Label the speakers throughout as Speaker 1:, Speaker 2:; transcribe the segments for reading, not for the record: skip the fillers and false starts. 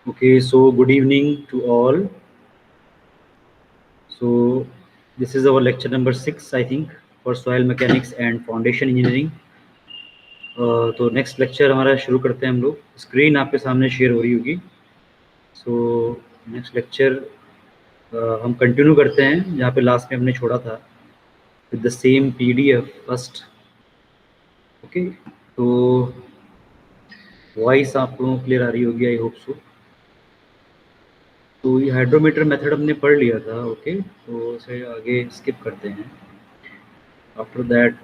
Speaker 1: Okay, so good evening to all. So this is our lecture number 6, I think, for soil mechanics and foundation engineering. तो next lecture हमारा शुरू करते हैं हम लोग. Screen आपके सामने शेयर हो रही होगी. सो नेक्स्ट लेक्चर हम कंटिन्यू करते हैं जहाँ पे लास्ट में हमने छोड़ा था with the same PDF first. Okay, तो वॉइस आप लोगों को क्लियर आ रही होगी, आई होप सो. तो ये हाइड्रोमीटर मेथड हमने पढ़ लिया था. ओके, तो इसे आगे स्किप करते हैं. After that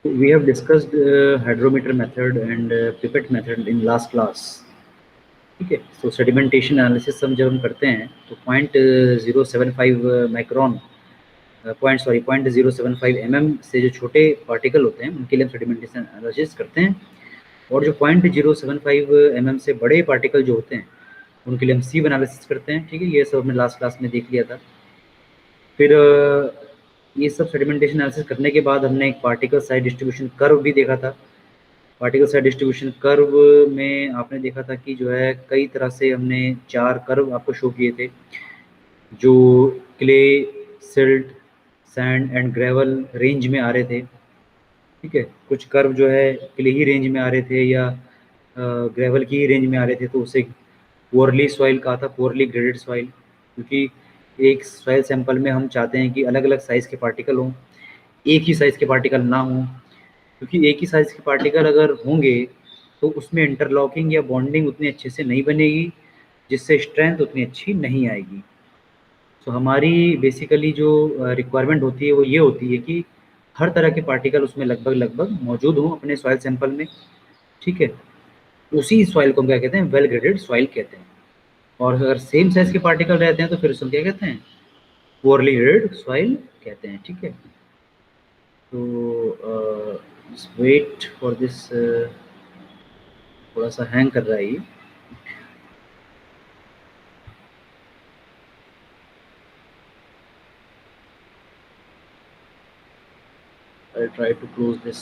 Speaker 1: we have discussed hydrometer method and pipette method in last class. ठीक है, तो सेडिमेंटेशन एनालिसिस हम जब हम करते हैं तो 0.075 माइक्रोन पॉइंट 0.075 से जो छोटे पार्टिकल होते हैं उनके लिए हम सेडिमेंटेशन एनालिसिस करते हैं. और जो 0.075 से बड़े पार्टिकल जो होते हैं उनके लिए हम सीव एनालिसिस करते हैं. ठीक है, ये सब हमने लास्ट क्लास में देख लिया था. फिर ये सब सेडिमेंटेशन एनालिसिस करने के बाद हमने एक पार्टिकल साइज डिस्ट्रीब्यूशन कर्व भी देखा था. पार्टिकल साइज डिस्ट्रीब्यूशन कर्व में आपने देखा था कि जो है कई तरह से हमने 4 कर्व आपको शो किए थे जो clay, silt, sand and gravel range में आ रहे थे. ठीक है, कुछ कर्व जो है क्ले ही रेंज में आ रहे थे या ग्रेवल की ही रेंज में आ रहे थे, तो उसे पुअरली सॉइल कहा था, पुअरली ग्रेडेड सॉइल. क्योंकि एक सॉइल सैंपल में हम चाहते हैं कि अलग अलग साइज़ के पार्टिकल हों, एक ही साइज़ के पार्टिकल ना हों. क्योंकि एक ही साइज़ के पार्टिकल अगर होंगे तो उसमें इंटरलॉकिंग या बॉन्डिंग उतनी अच्छे से नहीं बनेगी, जिससे स्ट्रेंथ उतनी अच्छी नहीं आएगी. तो हमारी बेसिकली जो रिक्वायरमेंट होती है वो ये होती है कि हर तरह के पार्टिकल उसमें लगभग लगभग मौजूद हों अपने सॉइल सैंपल में. ठीक है, उसी सॉइल को हम क्या कहते हैं, वेल ग्रेडेड सॉइल कहते हैं. और अगर सेम साइज़ के पार्टिकल रहते हैं तो फिर उसको क्या कहते हैं, पुअरली ग्रेडेड सॉइल कहते हैं. ठीक है, तो वेट फॉर दिस, थोड़ा सा हैंग कर रहा है ये. I'll try to close this.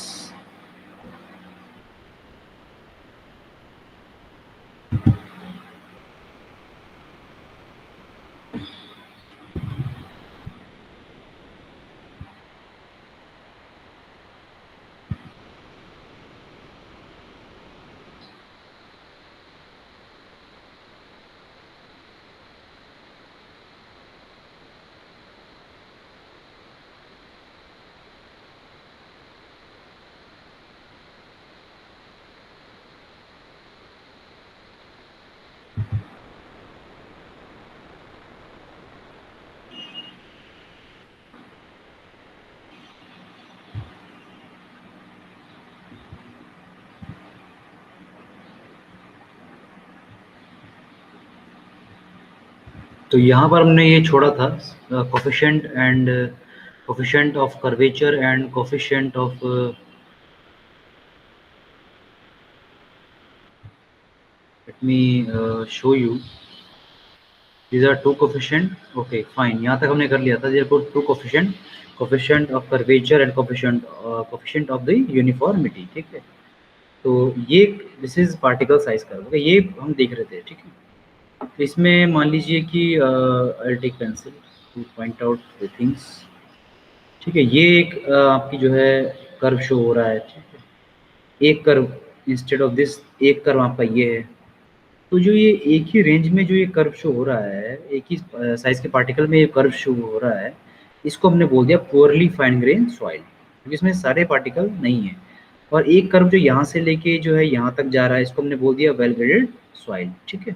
Speaker 1: तो यहाँ पर हमने ये छोड़ा था coefficient of curvature and coefficient of, let me show you. These are two coefficient. Okay, fine. यहाँ तक हमने कर लिया था. Therefore, two coefficient of curvature and coefficient of the uniformity. ठीक है, तो ये this is particle size curve. Okay, ये हम देख रहे थे. ठीक है, तो इसमें मान लीजिए कि I'll take pencil to point out the things. ठीक है, ये एक आपकी जो है कर्व शो हो रहा है. ठीक है, एक कर्व इंस्टेड ऑफ दिस, एक कर्व आपका ये है. तो जो ये एक ही रेंज में जो ये कर्व शो हो रहा है, एक ही साइज के पार्टिकल में ये कर्व शो हो रहा है, इसको हमने बोल दिया पुअरली फाइन ग्रेन सॉइल, क्योंकि इसमें सारे पार्टिकल नहीं है. और एक कर्व जो यहाँ से लेके जो है यहाँ तक जा रहा है, इसको हमने बोल दिया वेल ग्रेडेड सॉइल. ठीक है,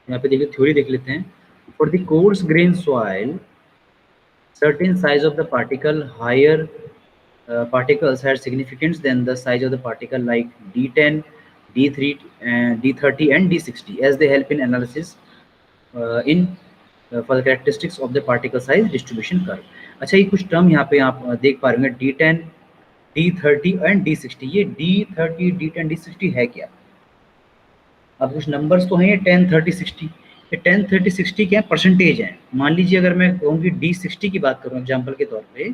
Speaker 1: यहाँ पे देखिए थ्योरी देख लेते हैं. For the coarse grain soil certain size of the particle, higher particles had significance than the size of the particle like D10, D3, D30 and D60 as they help in analysis for the characteristics of the particle size distribution curve. अच्छा, ये कुछ term यहाँ पे आप देख पा रहे होंगे, D10, D30 एंड D60. ये D30, D10, D60 है क्या? अब कुछ नंबर्स तो हैं 10, 30, 60. ये 10, 30, 60 क्या है, परसेंटेज है। मान लीजिए अगर मैं कहूँ कि D60 की बात करूँ एग्जाम्पल के तौर पे,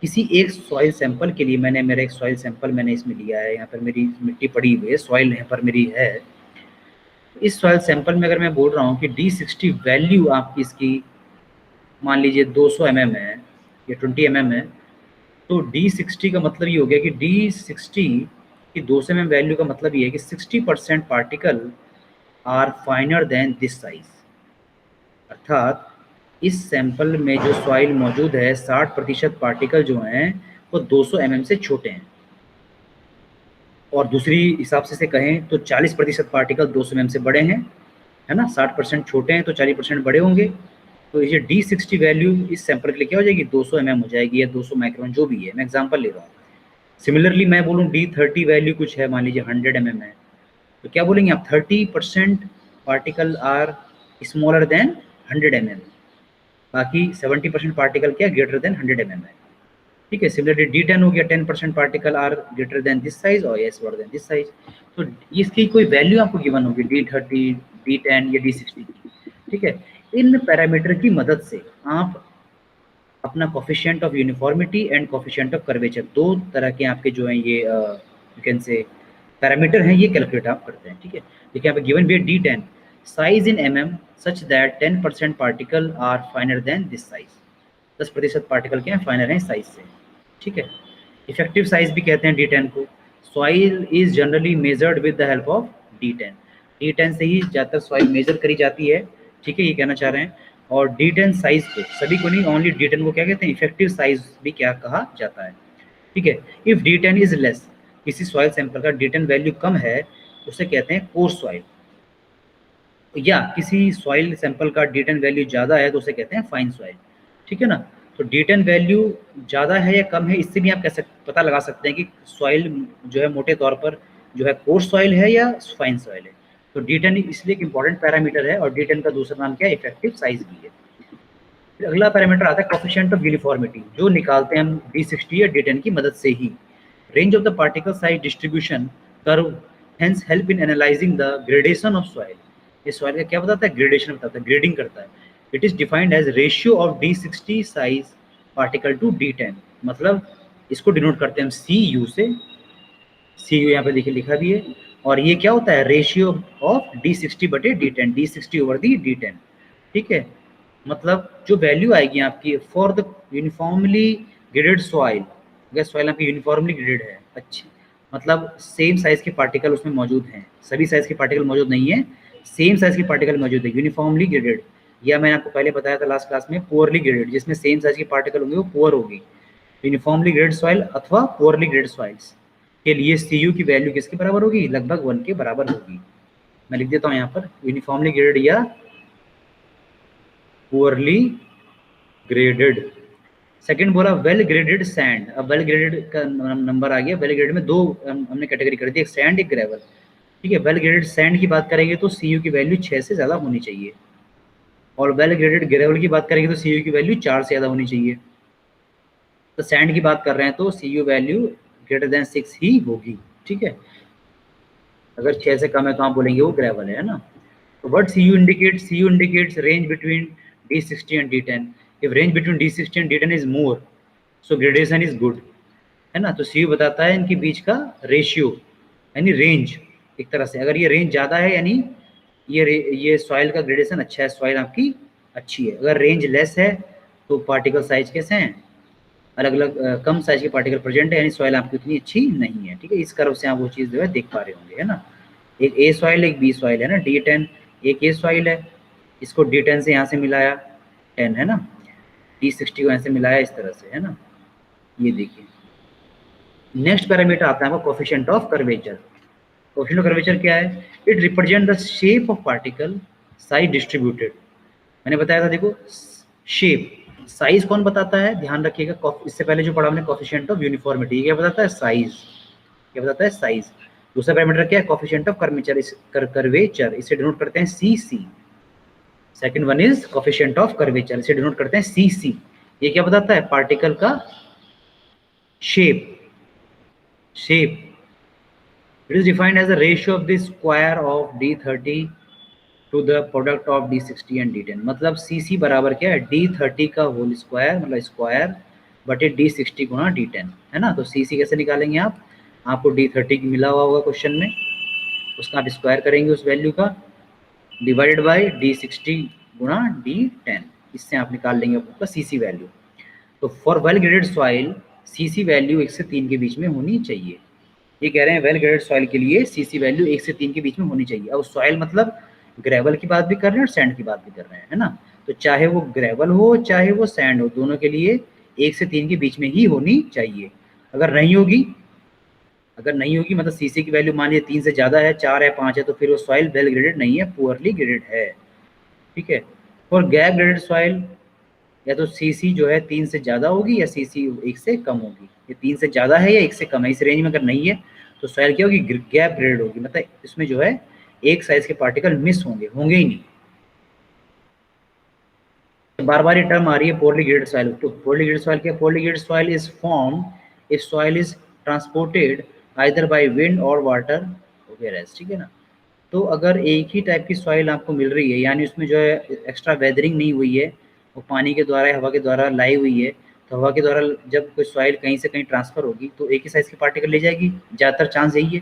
Speaker 1: किसी एक सॉइल सैंपल के लिए मेरा एक सॉइल सैंपल मैंने इसमें लिया है, यहाँ पर मेरी मिट्टी पड़ी हुई है, सॉइल यहाँ पर मेरी है। इस सॉइल सैंपल में अगर मैं बोल रहा हूँ कि D60 वैल्यू आपकी इसकी मान लीजिए 200 mm है या 20 mm है, तो D60 का मतलब ये हो गया कि D60 की 200 mm वैल्यू का मतलब ये है कि 60% particle are finer than this size. अर्थात इस सैंपल में जो सॉइल मौजूद है 60% पार्टिकल जो हैं वो 200 mm से छोटे हैं, और दूसरी हिसाब से कहें तो 40% पार्टिकल 200 mm से बड़े हैं, है ना। 60% छोटे हैं तो 40% बड़े होंगे। तो ये D60 वैल्यू इस सैंपल के लिए क्या हो जाएगी, 200 mm हो जाएगी या 200 माइक्रोन, जो भी है, मैं एग्जांपल ले रहा हूँ। सिमिलरली मैं बोलूँ D30 वैल्यू कुछ है, मान लीजिए 100 mm है, तो क्या बोलेंगे आप, 30% particle are smaller than 100 mm, बाकी 70% पार्टिकल क्या ग्रेटर देन 100 mm है। ठीक है। सिमिलरली D10 हो गया, 10% particle are greater than this size और is smaller than this size. तो इसकी कोई वैल्यू आपको गिवन होगी D30, D10 या D60 की। ठीक है। इन पैरामीटर की मदद से आप अपना coefficient of uniformity and coefficient of curvature, दो तरह के आपके जो हैं ये यू कैन से पैरामीटर हैं, ये कैलकुलेट आप करते हैं। ठीक है। देखिए यहाँ पे गिवन भी है D10 size in mm such that 10% particle are finer than this size, 10% particle क्या है, फाइनर है साइज से। ठीक है। इफेक्टिव साइज भी कहते हैं D10 को। Soil is generally measured with the help of D10, D10 से ही ज़्यादातर सॉइल मेजर करी जाती है। ठीक है, ये कहना चाह रहे हैं। और D10 साइज को, सभी को नहीं, ओनली D10 को क्या कहते हैं, इफेक्टिव साइज भी क्या कहा जाता है। ठीक है। इफ D10 इज लेस, किसी सॉइल सैंपल का D10 वैल्यू कम है, उसे कहते हैं कोर्स सॉइल, या किसी सॉइल सैंपल का D10 वैल्यू ज़्यादा है तो उसे कहते हैं फाइन सॉइल। ठीक है ना। तो D10 वैल्यू ज़्यादा है या कम है, इससे भी आप पता लगा सकते हैं कि सॉइल जो है मोटे तौर पर जो है कोर्स सॉइल है या फाइन सॉइल है। तो D10 इसलिए एक इंपॉर्टेंट पैरामीटर है, और D10 का दूसरा नाम क्या है, इफेक्टिव साइज भी है। फिर अगला पैरामीटर आता है कोफिशिएंट ऑफ यूनिफॉर्मिटी, जो निकालते हैं हम D60 या D10 की मदद से ही। Range of the particle size distribution curve hence help in analyzing the gradation of soil. ये सॉइल का क्या बताता है, ग्रेडेशन बताता है, ग्रेडिंग करता है। It is defined as ratio of D60 size particle to D10, मतलब इसको डिनोट करते हैं हम CU से। CU यहाँ पे देखिए लिखा भी है, और ये क्या होता है, रेशियो ऑफ D60 बटे D10, D60 over the D10। ठीक है। मतलब जो वैल्यू आएगी आपकी for the uniformly graded soil, अगर सॉइल आपकी यूनिफॉर्मली ग्रेडेड है, अच्छी मतलब सेम साइज के पार्टिकल उसमें मौजूद हैं, सभी साइज के पार्टिकल मौजूद नहीं है, सेम साइज के पार्टिकल मौजूद है, यूनिफॉर्मली ग्रेडेड, या मैंने आपको पहले बताया था लास्ट क्लास में पुअरली ग्रेडेड, जिसमें सेम साइज के पार्टिकल होंगे वो पुअर होगी। यूनिफॉर्मली ग्रेडेड सॉइल अथवा पुअरली ग्रेडेड सॉइल्स के लिए CU की वैल्यू किसके बराबर होगी, लगभग 1 के बराबर होगी। मैं लिख देता हूँ यहाँ पर, यूनिफॉर्मली ग्रेडेड या पुअरली ग्रेडेड। सेकंड बोला वेल ग्रेडेड सैंड। अब वेल ग्रेडेड का नंबर आ गया, वेल ग्रेडेड में दो हमने कैटेगरी कर दी, एक सैंड एक ग्रेवल। ठीक है। वेल ग्रेडेड सैंड की बात करेंगे तो CU की वैल्यू 6 से ज़्यादा होनी चाहिए, और वेल ग्रेडेड ग्रेवल की बात करेंगे तो CU की वैल्यू 4 से ज़्यादा होनी चाहिए। तो सैंड की बात कर रहे हैं तो CU वैल्यू ग्रेटर देन 6 ही होगी। ठीक है। अगर 6 से कम है तो आप बोलेंगे वो ग्रेवल है ना। तो what CU indicates, CU indicates range between D60 and D10. If range between D60 and D10 is more, so gradation is good, है ना। तो CU बताता है इनके बीच का रेशियो, यानी रेंज। एक तरह से अगर ये रेंज ज़्यादा है यानी ये सॉइल का ग्रेडेशन अच्छा है, सॉइल आपकी अच्छी है। अगर रेंज लेस है तो पार्टिकल साइज कैसे हैं, अलग अलग कम साइज के पार्टिकल प्रेजेंट है, यानी सॉइल आपकी उतनी अच्छी नहीं है। ठीक है। इस कर्व से आप वो चीज़ जो है देख पा रहे होंगे, है ना। एक A सॉइल एक B सॉइल है ना, D10 एक A सॉइल है, इसको D10 से यहाँ से मिलाया 10, है ना, D60 को यहाँ से मिलाया इस तरह से, है ना। ये देखिए नेक्स्ट पैरामीटर आता है आपका coefficient of curvature. Coefficient of curvature क्या है, it represent the shape of particle size distributed. मैंने बताया था, देखो शेप, साइज कौन बताता है, ध्यान रखिएगा, इससे पहले जो पढ़ा हमने कोफिशिएंट ऑफ यूनिफॉर्मिटी, क्या बताता है, साइज, क्या बताता है, साइज। दूसरा पैरामीटर क्या है, कोफिशिएंट ऑफ कर्वेचर, कर्वेचर इसे डिनोट करते हैं CC। Second one is coefficient of curvature, इसे डिनोट करते हैं CC। ये क्या बताता है, पार्टिकल का shape, it is defined as a ratio of the square of D30 to the product of D60 and D10, मतलब CC बराबर क्या है D30 का होल स्क्वायर मतलब स्क्वायर बटे D60 गुणा D10 है ना। तो CC कैसे निकालेंगे आप, आपको D30 की मिला हुआ होगा क्वेश्चन में, उसका आप स्क्वायर करेंगे उस वैल्यू का डिवाइडेड बाय D60 गुणा D10, इससे आप निकाल लेंगे आपका CC वैल्यू। तो for well graded soil CC value 1 से 3 के बीच में होनी चाहिए। ये कह रहे हैं वेल ग्रेडेड सॉइल के लिए CC वैल्यू 1 से 3 के बीच में होनी चाहिए। अब सॉइल मतलब ग्रेवल की बात भी कर रहे हैं और सैंड की बात भी कर रहे हैं, है ना। तो चाहे वो ग्रेवल हो चाहे वो सैंड हो, दोनों के लिए 1 से 3 के बीच में ही होनी चाहिए। अगर नहीं होगी मतलब CC की वैल्यू मान लीजिए 3 से ज़्यादा है, 4 है, 5 है, तो फिर वो सॉइल वेल ग्रेडेड नहीं है, पुअरली ग्रेडेड है। ठीक है। और गैप ग्रेडेड सॉइल या तो CC जो है 3 से ज़्यादा होगी या CC 1 से कम होगी। ये 3 से ज़्यादा है या 1 से कम है, इस रेंज में अगर नहीं है तो सॉइल क्या होगी, गैप ग्रेडेड होगी, मतलब इसमें जो है एक साइज के पार्टिकल मिस होंगे ही नहीं। बार बार ये टर्म आ रही है पोरली ग्रेडेड सॉइल। तो पोरली ग्रेडेड सॉइल क्या, poorly graded soil is formed if soil is transported either by wind और वाटर वेयरएज, ठीक है ना। तो अगर एक ही टाइप की सॉइल आपको मिल रही है, यानी उसमें जो है एक्स्ट्रा वेदरिंग नहीं हुई है, वो पानी के द्वारा हवा के द्वारा लाई हुई है, तो हवा के द्वारा जब कोई सॉइल कहीं से कहीं ट्रांसफर होगी तो एक ही साइज़ के पार्टिकल ले जाएगी, ज़्यादातर चांस यही है।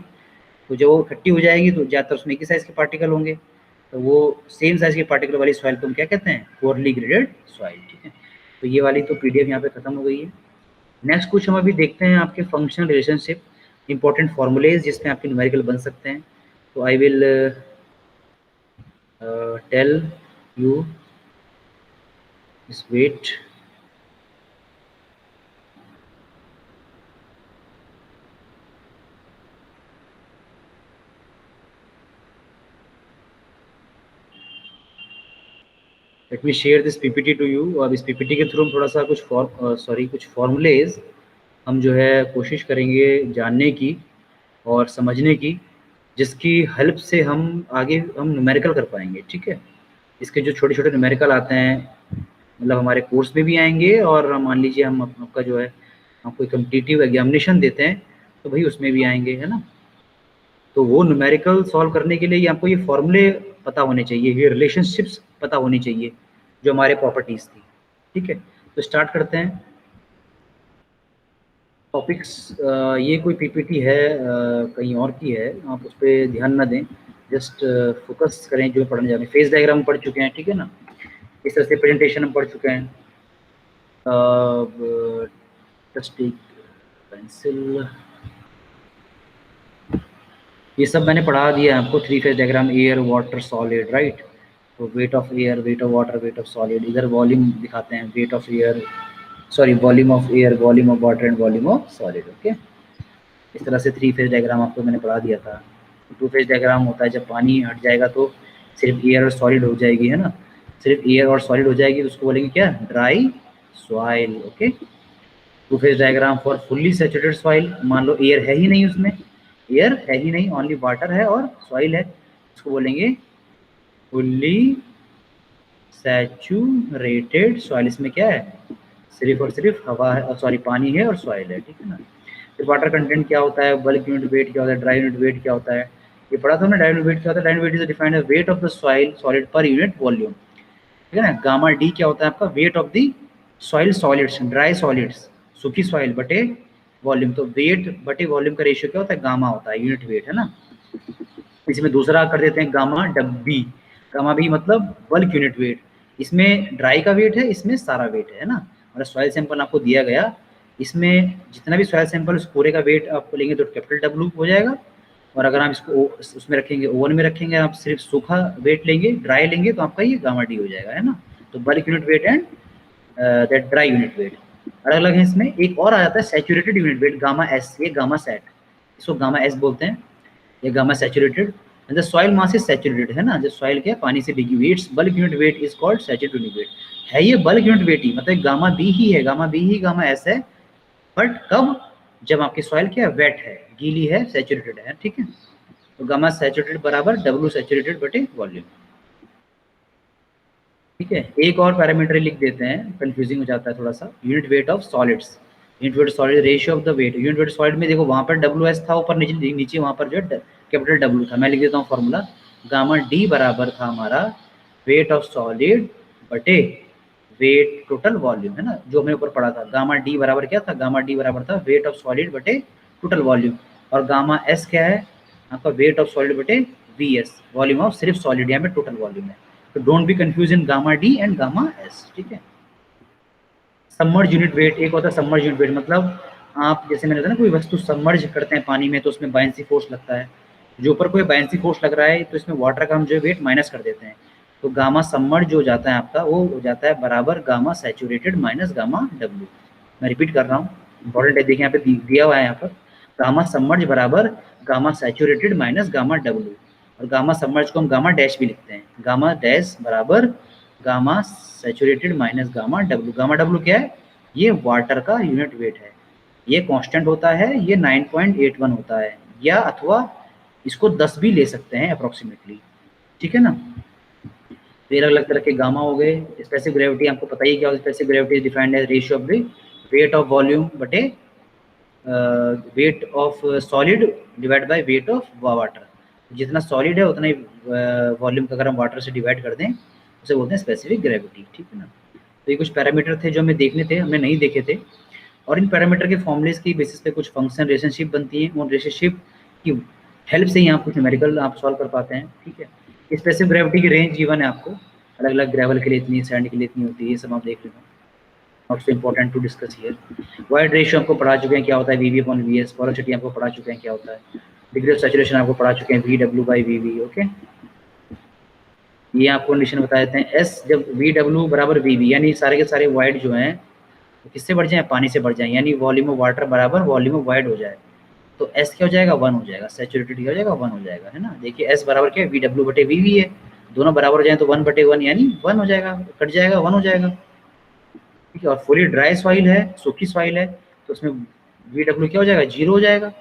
Speaker 1: तो जब वो इकट्ठी हो जाएगी तो ज़्यादातर उसमें एक ही साइज़ के पार्टिकल होंगे, तो वो सेम साइज़ के पार्टिकल वाली सॉइल को हम क्या कहते हैं, पोरली ग्रेडेड सॉइल, ठीक है। तो ये वाली तो PDF यहाँ पे खत्म हो गई है। नेक्स्ट कुछ हम अभी देखते हैं आपके फंक्शनल रिलेशनशिप, इंपॉर्टेंट फॉर्मूलेज जिसमें आपके न्यूमेरिकल बन सकते हैं। तो I will tell you this weight let me share this PPT to you। और इस PPT के थ्रू हम थोड़ा सा कुछ फॉर्मूलेज हम जो है कोशिश करेंगे जानने की और समझने की, जिसकी हेल्प से हम आगे हम न्यूमेरिकल कर पाएंगे, ठीक है। इसके जो छोटे छोटे न्यूमेरिकल आते हैं, मतलब हमारे कोर्स में भी आएंगे, और मान लीजिए हम आपका जो है हम कोई कम्पिटिटिव एग्जामिनेशन देते हैं तो भाई उसमें भी आएंगे, है ना। तो वो न्यूमेरिकल सॉल्व करने के लिए आपको ये फॉर्मूले पता होने चाहिए, ये रिलेशनशिप्स पता होनी चाहिए जो हमारे प्रॉपर्टीज़ थी, ठीक है। तो स्टार्ट करते हैं टॉपिक्स। ये कोई PPT है कहीं और की है, आप उस पर ध्यान ना दें, जस्ट फोकस करें जो पढ़ने जा रहे हैं। फेज डायग्राम पढ़ चुके हैं, ठीक है ना, इस तरह से प्रेजेंटेशन हम पढ़ चुके हैं। जस्ट टेक पेंसिल, ये सब मैंने पढ़ा दिया है आपको। 3 phase diagram, air water solid, right. तो weight of air, weight of water, weight of solid, इधर वॉल्यूम दिखाते हैं, weight of air, sorry volume of air, volume of water and volume of solid, okay. इस तरह से 3 phase diagram आपको मैंने पढ़ा दिया था। 2 फेज डायग्राम होता है जब पानी हट जाएगा तो सिर्फ एयर और सॉलिड हो जाएगी, है ना, सिर्फ एयर और सॉलिड हो जाएगी, तो उसको बोलेंगे क्या, dry soil, okay. 2 phase diagram for fully saturated soil, मान लो एयर है ही नहीं, उसमें एयर है ही नहीं, ओनली वाटर है और सॉइल है, उसको बोलेंगे फुल्ली सैचुरेटेड सॉइल। इसमें क्या है, सिर्फ और सिर्फ हवा है, सॉरी पानी है और सॉइल है, ठीक है ना। फिर वाटर कंटेंट क्या होता है, बल्क यूनिट वेट क्या होता है, ड्राई यूनिट वेट क्या होता है, ये पढ़ा था हमने। ड्राई यूनिट वेट क्या होता है, dry unit weight is defined as weight of the soil solid per unit volume, ठीक है ना। गामा डी क्या होता है आपका, weight of the soil solids, dry solids, सूखी सॉइल बटे वॉल्यूम। तो वेट बटे वॉल्यूम का रेशियो क्या होता है, गामा होता है, यूनिट वेट, है ना। इसमें दूसरा कर देते हैं गामा डब्बी, गामा बी मतलब बल्क यूनिट वेट, इसमें ड्राई का वेट है, इसमें सारा वेट है ना। मतलब सॉइल सैंपल आपको दिया गया, इसमें जितना भी सॉइल सैंपल उस पूरे का वेट आपको लेंगे तो कैपिटल W हो जाएगा। और अगर आप इसको उसमें रखेंगे, ओवन में रखेंगे, आप सिर्फ सूखा वेट लेंगे, ड्राई लेंगे, तो आपका ये गामा डी हो जाएगा, है ना। तो bulk unit weight and that dry unit wait अलग अलग है। इसमें एक और आ जाता है saturated unit weight, gamma S, ये गामा सैट, इसको गामा एस बोलते हैं, ये gamma saturated. The soil mass is saturated, है ना, जो सॉइल क्या पानी से भीगी हुई, it's bulk unit weight is called saturated unit weight, है ये बल्क यूनिट वेट ही, मतलब गामा बी ही है, गामा बी ही गामा एस है, बट कब, जब आपकी सॉइल क्या वेट है, गीली है, सैचुरेटेड है, ठीक है। तो गामा सैचुरेटेड बराबर W सैचुरेटेड बटे वॉल्यूम, ठीक है। एक और पैरामीटर लिख देते हैं, कंफ्यूजिंग हो जाता है थोड़ा सा, unit weight of solids, unit weight solid ratio of the weight, unit weight solid में देखो वहाँ पर WS था ऊपर, नीचे वहाँ पर जो है कैपिटल W था। मैं लिख देता हूँ फॉर्मूला, गामा डी बराबर था हमारा वेट ऑफ सॉलिड बटे वेट टोटल वॉल्यूम, है ना, जो हमने ऊपर पढ़ा था। गामा डी बराबर क्या था, गामा डी बराबर था वेट ऑफ सॉलिड बटे टोटल वॉल्यूम, और गामा एस क्या है आपका, वेट ऑफ सॉलिड बटे वी एस, वॉल्यूम ऑफ सिर्फ सॉलिड, यहाँ पे टोटल वॉल्यूम है। तो don't be confuse in gamma D and gamma S, ठीक है। सबमर्ज यूनिट वेट, एक होता है सबमर्ज यूनिट वेट, मतलब आप जैसे मैंने बताया ना, कोई वस्तु सबमर्ज करते हैं पानी में तो उसमें बायंसी फोर्स लगता है, जो ऊपर कोई बायंसी फोर्स लग रहा है तो इसमें वाटर का हम जो वेट माइनस कर देते हैं, तो गामा सबमर्ज जो जाता है आपका वो हो जाता है बराबर gamma saturated minus gamma W. मैं रिपीट कर रहा हूँ, इंपॉर्टेंट है, देखिए यहाँ पे दिया हुआ है, यहाँ पर गामा सबमर्ज बराबर gamma saturated minus gamma W, और गामा सबमर्ज को हम गामा डैश भी लिखते हैं, गामा डैश बराबर gamma saturated minus gamma W. Gamma W क्या है, ये वाटर का यूनिट वेट है, ये कांस्टेंट होता है, ये 9.81 होता है, या अथवा इसको 10 भी ले सकते हैं अप्रोक्सीमेटली, ठीक है ना। तो अलग अलग तरह के गामा हो गए। स्पेसिफिक ग्रेविटी आपको पता ही क्या होता है, specific gravity is defined as ratio of the weight of volume बटे weight of solid divide by weight of water, जितना सॉलिड है उतना ही वॉल्यूम का अगर हम वाटर से डिवाइड कर दें उसे बोलते हैं स्पेसिफिक ग्रेविटी, ठीक है ना। तो ये कुछ पैरामीटर थे जो हमें देखने थे, हमने नहीं देखे थे, और इन पैरामीटर के फॉर्मुलेस की बेसिस पे कुछ फंक्शन रिलेशनशिप बनती है, उन रिलेशनशिप की हेल्प से ही आप कुछ न्यूमेरिकल आप सॉल्व कर पाते हैं, ठीक है। स्पेसिफिक ग्रेविटी की रेंज गिवन है आपको, अलग अलग ग्रेवल के लिए इतनी, सैंड के लिए इतनी होती है, ये सब आप देख लेना, not so important to discuss here. Void ratio आपको पढ़ा चुके हैं क्या होता है, V V upon V S, porosity आपको पढ़ा चुके हैं क्या होता है, डिग्री ऑफ सैचुरेशन आपको पढ़ा चुके हैं V W by V V, okay. ये आपको कंडीशन बता देते हैं, एस जब वी डब्ल्यू बराबर वी वी, यानी सारे के सारे वाइड जो हैं किससे बढ़ जाए, पानी से बढ़ जाए, यानी वॉल्यूम ऑफ वाटर बराबर वॉल्यूम ऑफ वाइड हो जाए, तो एस क्या हो जाएगा, 1 हो जाएगा, सैचुरेटेड क्या हो जाएगा, 1 हो जाएगा, है ना। देखिए एस बराबर क्या है, वी डब्ल्यू बटे वी वी है, दोनों बराबर हो जाए तो 1 बटे 1 यानी 1 हो जाएगा, कट जाएगा 1 हो जाएगा, ठीक है। और फुली ड्राई सॉइल है, सूखी सॉइल है, तो उसमें वी डब्ल्यू क्या हो जाएगा, 0 हो जाएगा,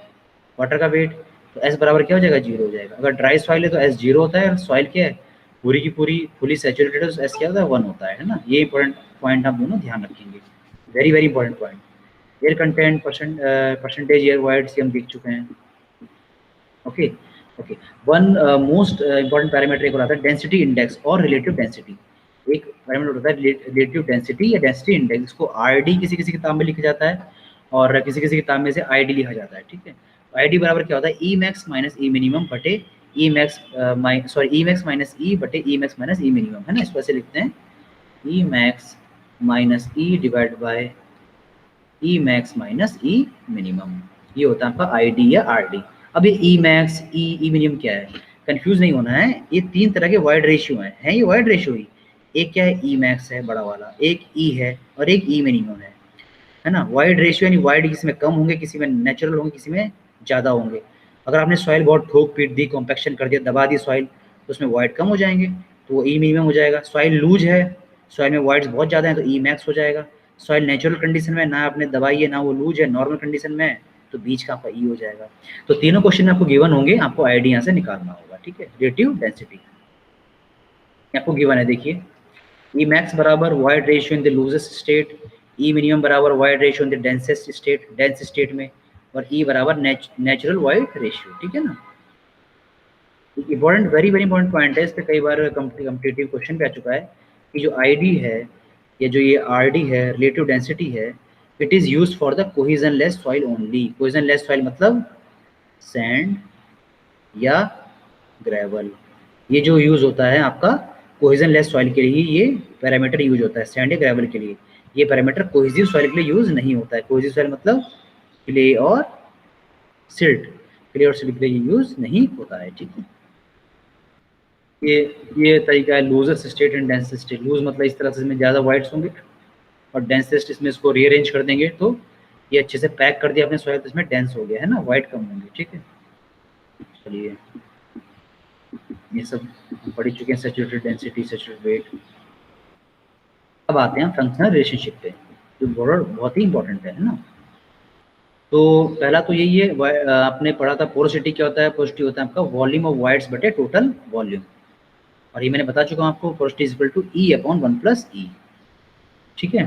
Speaker 1: वाटर का वेट, तो एस बराबर क्या हो जाएगा, 0 हो जाएगा। अगर ड्राई सॉइल है तो एस 0 होता है, और सॉइल क्या है, पूरी की पूरी फुली सैचुरेटेड है तो एस क्या होता है, 1 होता है ना। ये इंपॉर्टेंट पॉइंट आप दोनों ध्यान रखेंगे, very very important point. Air content percentage air wide से हम देख चुके हैं, okay okay. One most important parameter एक होता है डेंसिटी इंडेक्स और रिलेटिव डेंसिटी, एक पैरामीटर होता है रिलेटिव डेंसिटी या डेंसिटी इंडेक्स, इसको आरडी किसी किसी किताब में लिखा जाता है और किसी किसी किताब में से आईडी लिखा जाता है, ठीक है। आईडी बराबर क्या होता है, e max minus e minimum बटे e max e max minus e बटे e max minus e minimum, है ना। इस वैसे लिखते हैं e max minus e divide by e max minus e minimum, ये होता है आपका आईडी या आरडी। अब ये ई मैक्स ई मिनिमम क्या है, कंफ्यूज नहीं होना है, ये 3 तरह के वाइड रेशियो हैं ये वाइड रेशियो ही। एक क्या है, ई मैक्स है बड़ा वाला, एक ई है और एक ई मिनिमम है ना। वाइड रेशियो यानी वाइड किसी में कम होंगे, किसी में नेचुरल होंगे, किसी में ज़्यादा होंगे। अगर आपने सॉइल बहुत ठोक पीट दी, कॉम्पैक्शन कर दिया, दबा दी सॉइल, तो उसमें वाइड कम हो जाएंगे, तो वो ई मिनिमम हो जाएगा। सॉइल लूज है, सॉइल में वाइड्स बहुत ज़्यादा है, तो ई मैक्स हो जाएगा। सॉइल नेचुरल कंडीशन में, ना आपने दबाई है, ना वो लूज है, नॉर्मल कंडीशन में है, तो बीच का आपका ई हो जाएगा। तो तीनों क्वेश्चन आपको गिवन होंगे, आपको आईडी यहाँ से निकालना होगा, ठीक है। रिलेटिव डेंसिटी आपको गिवन है, देखिए ई मैक्स बराबर void ratio in the loosest state, e minimum बराबर void ratio in the densest state, dense state में, और ई बराबर नेचुरल वाइड रेशियो, ठीक है ना। Important, very very important point है, इस पर कई बार कम्पिटिटिव क्वेश्चन भी आ चुका है कि जो आईडी है या जो ये आरडी है, रिलेटिव डेंसिटी है, it is use for the cohesion less soil only. Cohesion less soil मतलब सैंड या ग्रेवल, ये जो यूज होता है आपका कोहिजन लेस सॉइल के लिए, ये पैरामीटर यूज होता है सैंड या ग्रेवल के लिए। ये पैरामीटर कोहिजिव सॉइल के लिए यूज नहीं होता है। कोहिजिव सॉइल मतलब क्ले और सिल्ट, क्ले और सिल्ट के लिए यूज नहीं होता है, ठीक है। ये तरीका है loosest state and densest state. Loose मतलब इस तरह से इसमें ज़्यादा वाइट्स होंगे, और डेंसेस्ट इसमें इसको रीअरेंज कर देंगे तो ये अच्छे से पैक कर दिया अपने सॉइल, तो इसमें डेंस हो गया, है ना, वाइट कम होंगे, ठीक है। चलिए ये सब पढ़ चुके हैं, सैचुरेटेड डेंसिटी, सैचुरेटेड वेट। अब आते हैं फंक्शनल रिलेशनशिप पे, जो बहुत ही इंपॉर्टेंट है ना। तो पहला तो यही है, आपने पढ़ा था पोरोसिटी क्या होता है, पोरोसिटी होता है आपका वॉल्यूम ऑफ वाइड्स बटे टोटल वॉल्यूम, और ये मैंने बता चुका हूँ आपको, porosity is equal to e upon 1 plus e, ठीक है।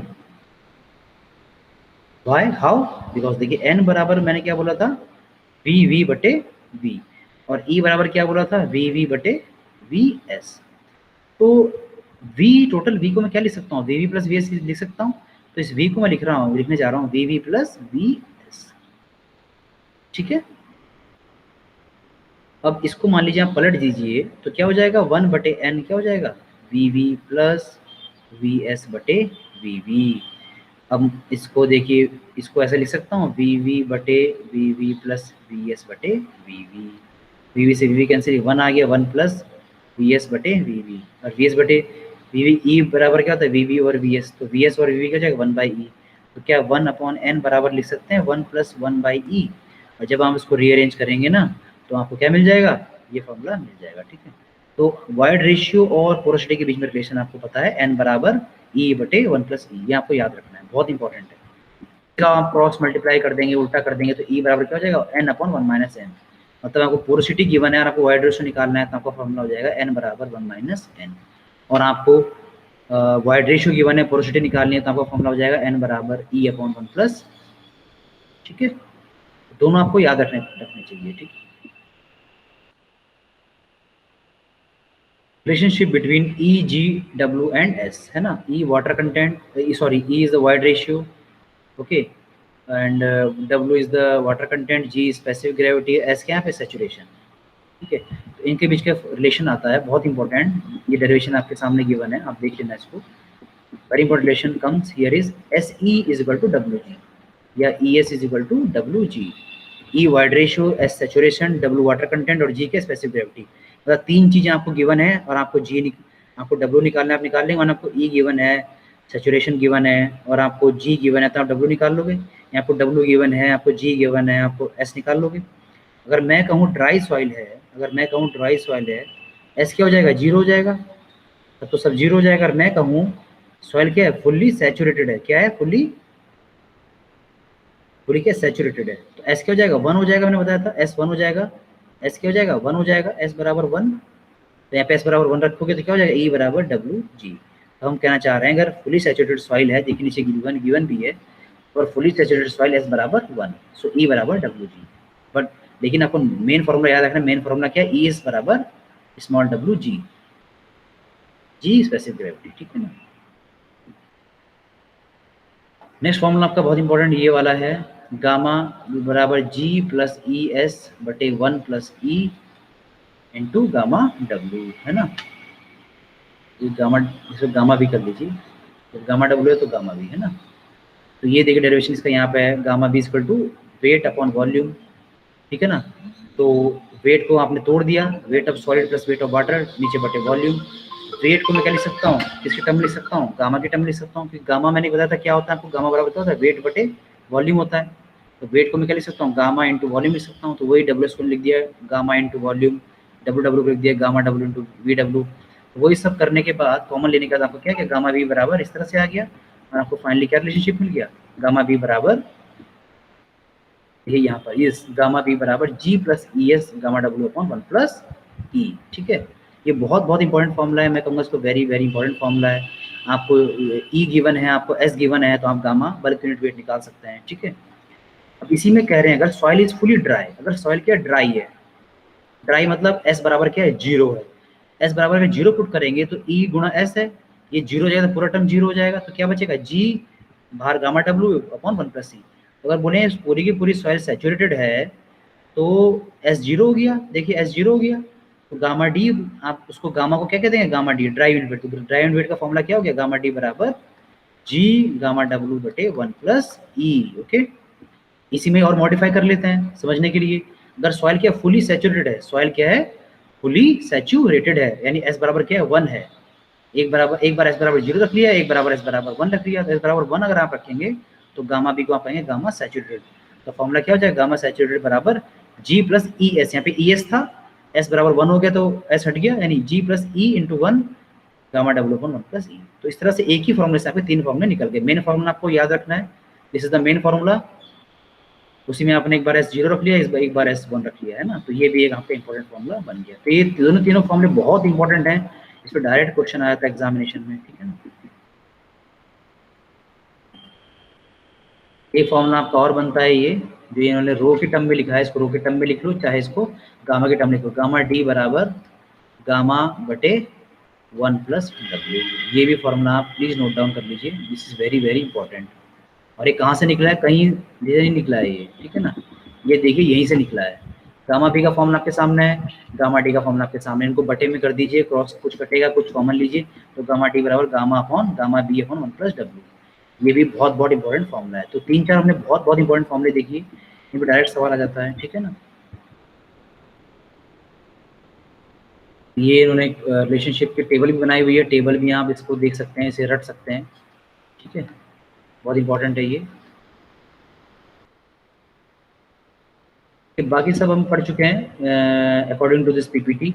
Speaker 1: वाई हाउ, बिकॉज देखिए एन बराबर मैंने क्या बोला था, वी वी बटे वी, और ई बराबर क्या बोला था, वी वी बटे वी एस। तो वी टोटल वी को मैं क्या लिख सकता हूँ, V V plus V S लिख सकता हूँ। तो इस वी को मैं लिखने जा रहा हूँ V V plus V S. ठीक है, अब इसको मान लीजिए आप पलट दीजिए तो क्या हो जाएगा, 1/n क्या हो जाएगा, V V plus V S बटे वी वी। अब इसको देखिए, इसको ऐसे लिख सकता हूँ वी वी बटे V V plus V S बटे वी वी। वी वी से वी वी कैंसिल, 1 आ गया, 1 प्लस वी एस बटे वी वी, और वी एस बटे वी वी ई बराबर क्या होता है, वी वी और वी एस। तो वी एस और वी वी क्या हो जाएगा, 1/e। तो क्या 1/n बराबर लिख सकते हैं 1 + 1/e। और जब हम इसको रीअरेंज करेंगे ना तो आपको क्या मिल जाएगा, ये फॉर्मूला मिल जाएगा। ठीक है, तो वाइड रेशियो और पोरोसिटी के बीच में रिलेशन आपको पता है, n बराबर e बटे 1 + e, ये आपको याद रखना है, बहुत इंपॉर्टेंट है। का आप क्रॉस मल्टीप्लाई कर देंगे, उल्टा कर देंगे, तो e बराबर क्या हो जाएगा, n/1 - n। मतलब आपको पोरोसिटी गिवन है और आपको वाइड रेशियो निकालना है, तो आपका फॉर्मूला हो जाएगा n बराबर 1 - n। और आपको वाइड रेशियो गिवन है, पोरोसिटी निकालनी है, तो आपका फॉर्मूला हो जाएगा n बराबर e/1 +। ठीक है, दोनों आपको याद रखने चाहिए। ठीक, relationship between E, G, W and S है ना। E water content, sorry E is the void ratio, okay, and W is the water content, G specific gravity, S क्या है सैचुरेशन। ठीक है, तो इनके बीच का रिलेशन आता है, बहुत इंपॉर्टेंट। ये डेरिवेशन आपके सामने गिवन है, आप देख लेना इसको। Very important relation comes here is SE is equal to WG या ES is equal to WG। E void ratio, S saturation, W water content और G के स्पेसिफिक ग्रेविटी। मतलब तीन चीजें आपको गिवन है और आपको आपको W निकालना है, आप निकाल लेंगे। और आपको E गिवन है, सैचुरेशन गिवन है और आपको G गिवन है, तो आप W निकाल लोगे। या आपको W गिवन है, आपको G गिवन है, आपको S निकाल लोगे। अगर मैं कहूँ ड्राई सॉइल है, अगर मैं कहूँ ड्राई सॉइल है, S क्या हो जाएगा, 0 हो जाएगा, तब तो सब 0 हो जाएगा। अगर मैं कहूँ सॉइल क्या है, फुल्ली सैचुरेटेड है, क्या है, फुल्ली क्या सैचुरेटेड है, तो S क्या हो जाएगा, 1 हो जाएगा। मैंने बताया था S 1 हो जाएगा, S क्या हो जाएगा, 1 हो जाएगा, S बराबर 1। तो यहाँ पे S बराबर 1 रखोगे तो क्या हो जाएगा, E बराबर WG। तो हम कहना चाह रहे हैं अगर फुली सैचुरेटेड सॉइल है, देखिए नीचे गिवन भी है, और फुली सैचुरेटेड सॉइल S बराबर 1, सो E बराबर WG। बट लेकिन आपको मेन फॉर्मूला याद रखना है, मेन फॉर्मूला क्या है, E इज बराबर small WG, G specific gravity. ठीक है ना। नेक्स्ट फॉर्मूला आपका बहुत इंपॉर्टेंट ये वाला है, गामा बराबर G + ES बटे 1 + E इंटू गामा W है ना। ये गामा, इसको गामा भी कर लीजिए, तो गामा W है तो गामा भी है ना। तो ये देखिए डेरिवेशन इसका यहाँ पे है, gamma B equal to weight upon volume. ठीक है ना, तो वेट को आपने तोड़ दिया, weight of solid plus weight of water नीचे बटे वॉल्यूम। वेट को मैं क्या लिख सकता हूँ, किसकी टर्म लिख सकता हूँ, गामा की टर्म लिख सकता हूँ, क्योंकि गामा मैंने बताया था क्या होता है आपको, गामा बराबर होता है वेट बटे वॉल्यूम होता है। तो वेट को मैं क्या लिख सकता हूँ, गामा इंटू वॉल्यूम लिख सकता हूँ। तो वही डब्ल्यू को लिख दिया गामा इंटू वॉल्यूम, डब्ल्यू को लिख दिया गामा W इंटू VW। वही सब करने के बाद कॉमन लेने के बाद आपको क्या क्या गामा B बराबर इस तरह से आ गया, और आपको फाइनली क्या रिलेशनशिप मिल गया, गामा B बराबर ये यहाँ पर ये गामा B बराबर G + ES gamma W/1 + E। ठीक है, ये बहुत बहुत इंपॉर्टेंट फॉर्मूला है, मैं कहूँगा इसको वेरी वेरी इंपॉर्टेंट फॉर्मूला है। आपको E गिवन है, आपको S गिवन है, तो आप गामा बल्क यूनिट वेट निकाल सकते हैं। ठीक है, अब इसी में कह रहे हैं अगर सॉइल इज फुली ड्राई, अगर सॉइल क्या ड्राई है, ड्राई मतलब S बराबर क्या है, 0 है। S बराबर में 0 पुट करेंगे तो E गुणा S है, ये 0 हो जाएगा तो पूरा टर्म 0 हो जाएगा। तो क्या बचेगा, G बाहर गामा W/1 + E। अगर बोले पूरी की पूरी सॉइल सैचुरेटेड है तो S 0 हो गया, देखिए S 0 हो गया, तो गामा D आप उसको गामा को क्या कहते हैं, gamma D dry unit wait. तो ड्राई यूनिट वेट का फॉर्मूला क्या हो गया, गामा D बराबर G gamma W/1 + E। Okay, इसी में और मॉडिफाई कर लेते हैं समझने के लिए। अगर सॉइल क्या फुली सैचुरेटेड है, सॉइल क्या है, फुली सैचुरेटेड है, यानी S बराबर क्या है, 1 है। एक बार S बराबर 0 रख लिया, एक बराबर S बराबर 1 रख लिया। तो S बराबर 1 अगर आप रखेंगे तो गामा B को आप पाएंगे गामा सैचुरेटेड। तो फॉर्मूला क्या हो जाएगा, गामा सैचुरेटेड बराबर G + ES, यहाँ पे ES था, S बराबर 1 हो गया तो S हट गया, यानी G + E × 1 gamma W/1 + E। तो इस तरह से एक ही फॉर्मूले से आपके 3 फॉर्मूले निकल गए। मेन फॉर्मूला आपको याद रखना है, this is the main formula. उसी में आपने एक बार S 0 रख लिया, एक बार S 1 रख लिया है ना। तो ये भी एक आपका इंपॉर्टेंट फॉर्मूला बन गया। तो ये तीनों फॉर्मूले बहुत इंपॉर्टेंट हैं, इस पर डायरेक्ट क्वेश्चन आया था एग्जामिनेशन में। ठीक है ना, एक फॉर्मूला आपका और बनता है, ये जो इन्होंने रो की टर्म में लिखा है, इसको रो की टर्म में लिख लो, चाहे इसको गामा की टर्म लिख लो। गामा D बराबर गामा बटे 1 प्लस डब्ल्यू। ये भी फॉर्मूला आप प्लीज़ नोट डाउन कर लीजिए, this is very very important. और ये कहाँ से निकला है, कहीं से नहीं निकला है ये, ठीक है ना, ये देखिए यहीं से निकला है। गामा बी का फॉर्मूला आपके सामने है, गामा डी का फॉर्मूला आपके सामने, इनको बटे में कर दीजिए, क्रॉस कुछ कटेगा कुछ कॉमन लीजिए, तो गामा टी बराबर gamma upon gamma B upon 1 plus W. ये भी बहुत बहुत इंपॉर्टेंट फॉर्मूला है। तो 3-4 हमने बहुत बहुत इंपॉर्टेंट फॉर्मूले देखिए, इन पर डायरेक्ट सवाल आ जाता है, ठीक है ना। ये इन्होंने रिलेशनशिप की टेबल भी बनाई हुई है, टेबल भी आप इसको देख सकते हैं, इसे रट सकते हैं, ठीक है, बहुत इंपॉर्टेंट है ये। बाकी सब हम पढ़ चुके हैं according to this PPT.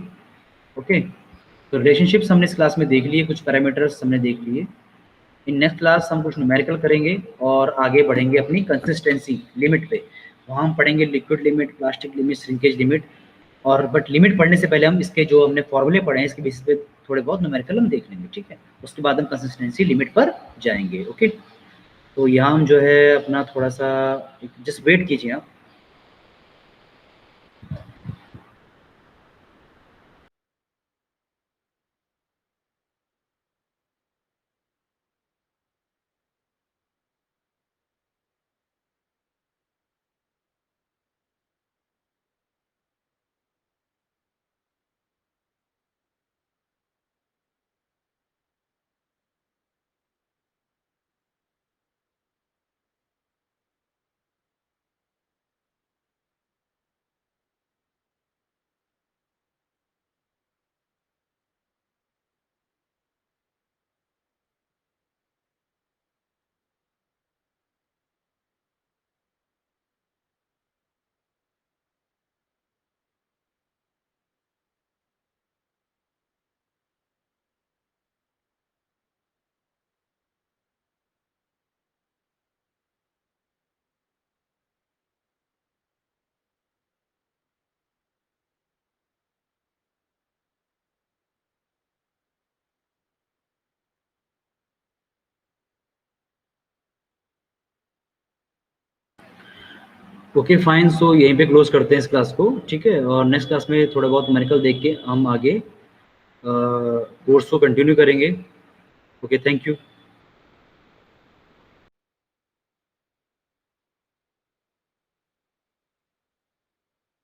Speaker 1: Okay, तो रिलेशनशिप्स हमने इस क्लास में देख लिए, कुछ पैरामीटर्स हमने देख लिए। इन नेक्स्ट क्लास हम कुछ न्यूमेरिकल करेंगे और आगे बढ़ेंगे अपनी कंसिस्टेंसी लिमिट पे। वहाँ हम पढ़ेंगे liquid limit, plastic limit, shrinkage limit. और बट लिमिट पढ़ने से पहले हम इसके जो हमने फॉर्मूले पढ़े हैं इसके बेसिस पे थोड़े बहुत न्यूमेरिकल हम देख लेंगे, ठीक है। उसके बाद हम कंसिस्टेंसी लिमिट पर जाएंगे। ओके, तो यहाँ हम जो है अपना थोड़ा सा जस्ट वेट कीजिए आप। ओके फाइन, सो यहीं पे क्लोज करते हैं इस क्लास को, ठीक है। और नेक्स्ट क्लास में थोड़ा बहुत न्यूमेरिकल देख के हम आगे कोर्स को कंटिन्यू करेंगे। Okay, thank you.